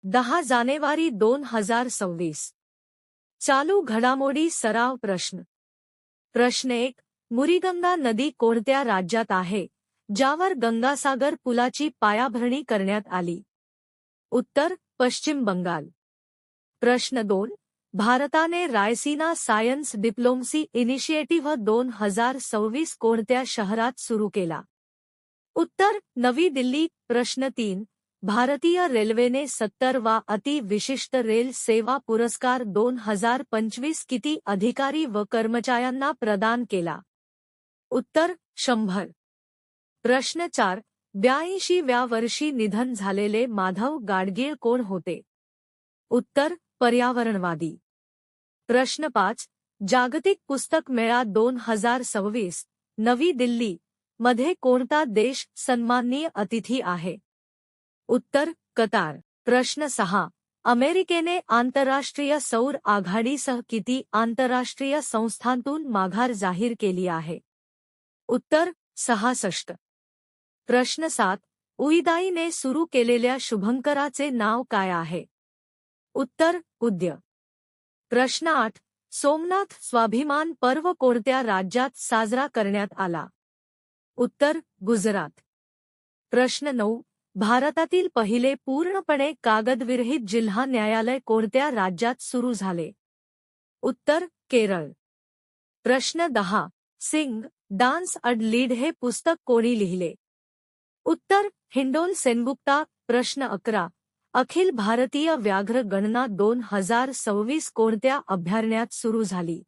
10 जानेवारी 2026. चालू घडामोडी सराव प्रश्न. प्रश्न 1. मुरीगंगा नदी कोणत्या राज्यात आहे, ज्यावर गंगासागर पुलाची पायाभरणी करण्यात आली? उत्तर: पश्चिम बंगाल. प्रश्न 2. भारताने रायसीना सायन्स डिप्लोमसी इनिशिएटिव्ह 2026 कोणत्या शहरात सुरू केला? उत्तर: नवी दिल्ली. प्रश्न 3. भारतीय रेल्वेने 70वा अति विशिष्ट रेल सेवा पुरस्कार 2025 किती अधिकारी व कर्मचाऱ्यांना प्रदान केला? उत्तर: 100. प्रश्न 4. 82व्या वर्षी निधन झालेले माधव गाडगीळ कोण होते? उत्तर: पर्यावरणवादी. प्रश्न 5. जागतिक पुस्तक मेळा 2026 नवी दिल्ली मध्ये कोणता देश सन्माननीय अतिथी आहे? उत्तर: कतार. प्रश्न 6. अमेरिकेने आंतरराष्ट्रीय सौर आघाडीसह किती आंतरराष्ट्रीय संस्थांतून माघार जाहीर केली आहे? उत्तर: 66. प्रश्न 7. उइदाईने सुरू केलेल्या शुभंकराचे नाव काय आहे? उत्तर: उद्य. प्रश्न 8. सोमनाथ स्वाभिमान पर्व कोणत्या राज्यात साजरा करण्यात आला? उत्तर: गुजरात. प्रश्न 9. भारतातील पहिले पूर्णपणे कागदविरहित जिल्हा न्यायालय कोणत्या राज्यात सुरू झाले? उत्तर: केरळ. प्रश्न 10. सिंग डान्स अड लीड हे पुस्तक कोणी लिहिले? उत्तर: हिंडोल सेनगुप्ता. प्रश्न 11. अखिल भारतीय व्याघ्र गणना 2026 कोणत्या अभयारण्यात सुरू झाली?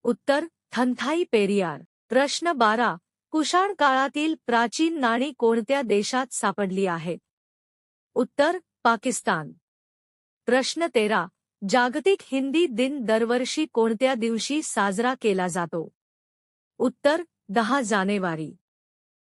उत्तर: थंथाई पेरियार. प्रश्न 12. कुषाण काळातील प्राचीन नाणी कोणत्या देशात सापडली आहेत? उत्तर: पाकिस्तान. प्रश्न 13. जागतिक हिंदी दिन दरवर्षी कोणत्या दिवशी साजरा केला जातो? उत्तर: 10 जानेवारी.